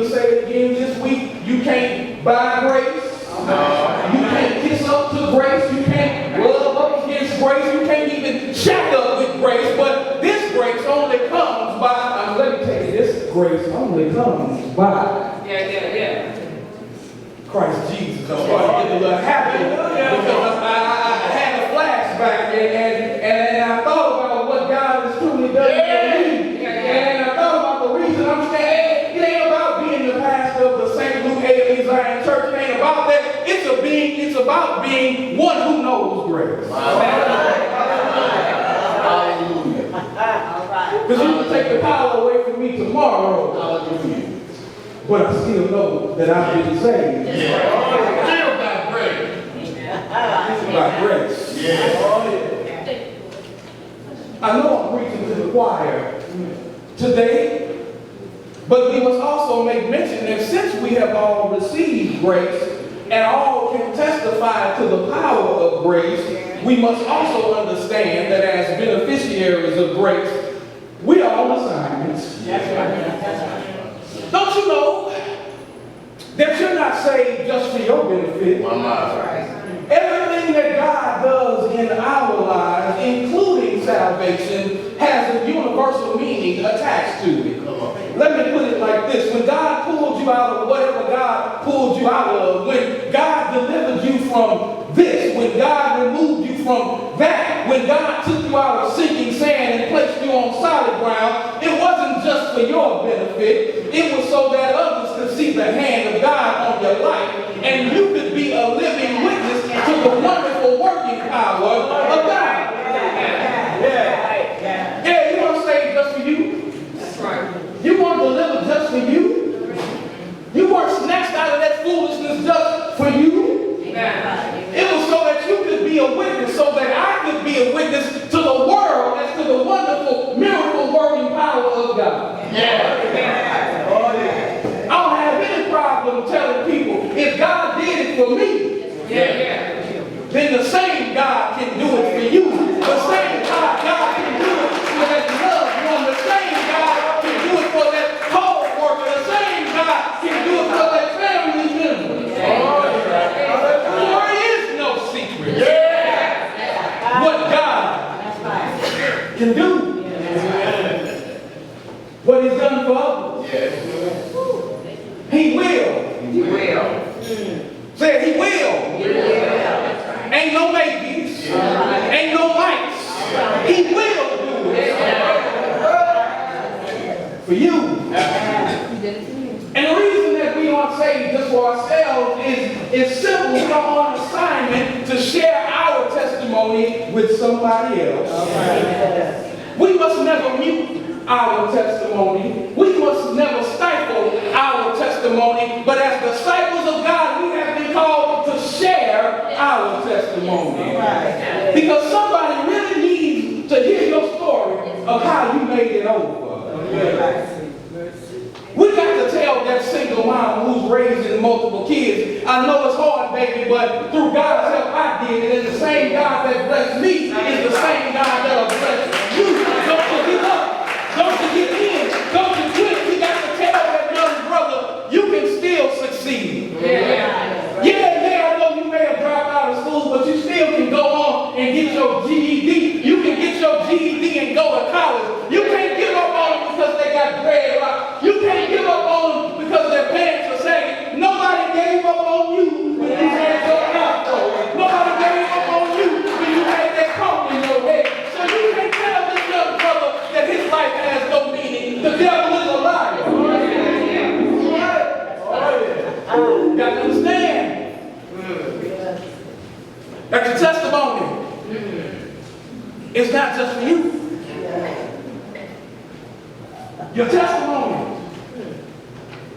to say it again this week. You can't buy grace. You can't kiss up to grace. You can't rub up against grace. You can't even shack up with grace. But this grace only comes by, let me tell you, this grace only comes by Christ Jesus. I'm starting to get a little happy because I had a flashback and I thought about what God has truly done for me. And I thought about the reason I'm saying it ain't about being the pastor of the St. Luke A.M. Zion Church. It ain't about that. It's about being one who knows grace. Because you can take the power away from me tomorrow. But I still know that I've been saved. Still by grace. By grace. I know I'm preaching to the choir today, but we must also make mention that since we have all received grace and all can testify to the power of grace, we must also understand that as beneficiaries of grace, we are on assignments. Don't you know that you're not saved just for your benefit? Everything that God does in our lives, including salvation, has a universal meaning attached to it. Let me put it like this. When God pulled you out of whatever God pulled you out of, when God delivered you from this, when God removed you from that, when God took you out of sinking sand and placed you on solid ground, it wasn't just for your benefit. It was so that others could see the hand of God on your life and you could be a living witness to the wonderful working power of God. Yeah, you weren't saved just for you. That's right. You weren't delivered just for you. You weren't snatched out of that foolishness just for you. It was so that you could be a witness, so that I could be a witness to the world as to the wonderful miracle working power of God. I don't have any problem telling people if God did it for me, then the same God can do it for you. The same God can do it for that loved one. The same God can do it for that co-worker. The same God can do it for that family member. There is no secret what God can do. What He's done for others. He will. Say He will. Ain't no maybes. Ain't no mights. He will do it. For you. And the reason that we aren't saved just for ourselves is simple. We are on assignment to share our testimony with somebody else. We must never mute our testimony. We must never stifle our testimony. But as disciples of God, we have been called to share our testimony. Because somebody really needs to hear your story of how you made it over. We got to tell that single mom who's raising multiple kids, I know it's hard, baby, but through God's help I did it. And the same God that blessed me is the same God that'll bless you. Don't you give up. Don't you give in. Don't you quit. You got to tell that young brother you can still succeed. I know you may have dropped out of school, but you still can go on and get your GED. You can get your GED and go to college. You can't give up on them because they got dreadlocks. You can't give up on them because their parents are saying, nobody gave up on you when you had your afro. Nobody gave up on you when you had that comb in your head. So you can't tell this young brother that his life has no meaning. The devil is a liar. You got to understand that your testimony is not just for you. Your testimony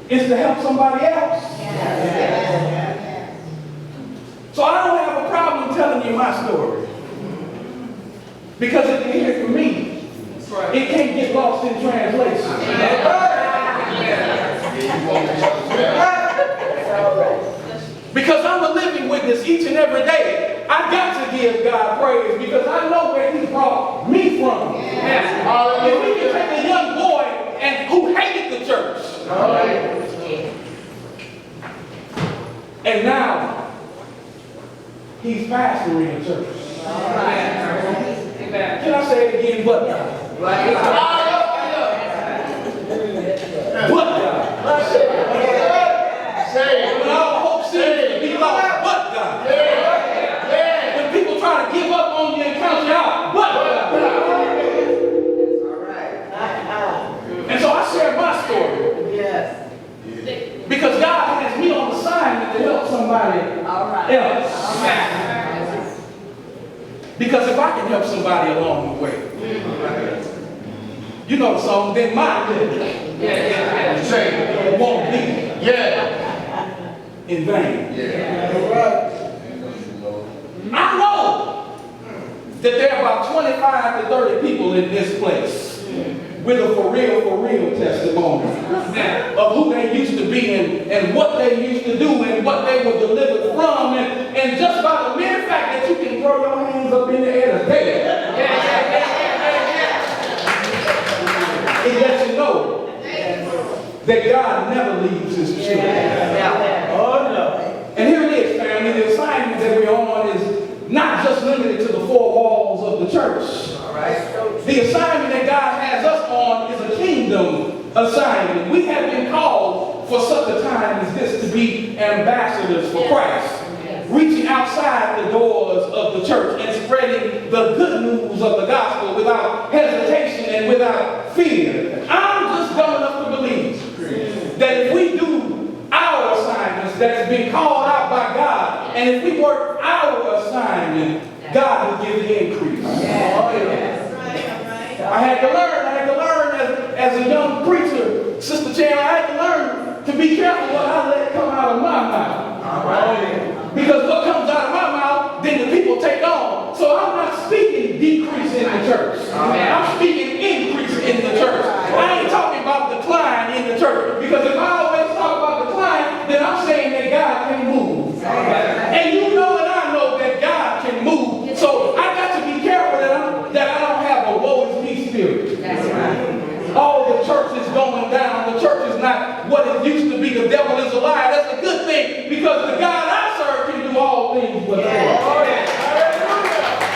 is to help somebody else. So I don't have a problem telling you my story. Because if you hear it from me, it can't get lost in translation. Because I'm a living witness each and every day. I got to give God praise because I know where He brought me from. If we can take a young boy who hated the church, He's pastoring a church. Amen. Can I say it again? But God. But God. When all hope seems to be lost, but God. When people try to give up on you and count you out, but God. And so I share my story. Yes. Because God has me on assignment to help somebody else. Because if I can help somebody along the way, you know the song, then my living won't be in vain. I know that there are about 25 to 30 people in this place with a for real testimony of who they used to be and what they used to do and what they were delivered from. And just by the mere fact that you can throw your hands up in the air today, it lets you know that God never leaves his children. Oh no. And here it is, family. The assignment that we're on is not just limited to the four walls of the church. The assignment that God has us on is a kingdom assignment. We have been called for such a time as this to be ambassadors for Christ, reaching outside the doors of the church and spreading the good news of the gospel without hesitation and without fear. I'm just dumb enough to believe that if we do our assignments that's been called out by God, and if we work our assignment, God will give the increase. I had to learn as a young preacher, Sister Chan, I had to learn to be careful what I let come out of my mouth. Because what comes out of my mouth, then the people take on. So I'm not speaking decrease in the church. I'm speaking increase in the church. I ain't talking about decline in the church. Because if I always talk about decline, then I'm saying that God can move. And you know and I know that God can move. So I got to be careful that I don't have a woe is me spirit. Oh, the church is going down. The church is not what it used to be. The devil is a liar. That's a good thing because the God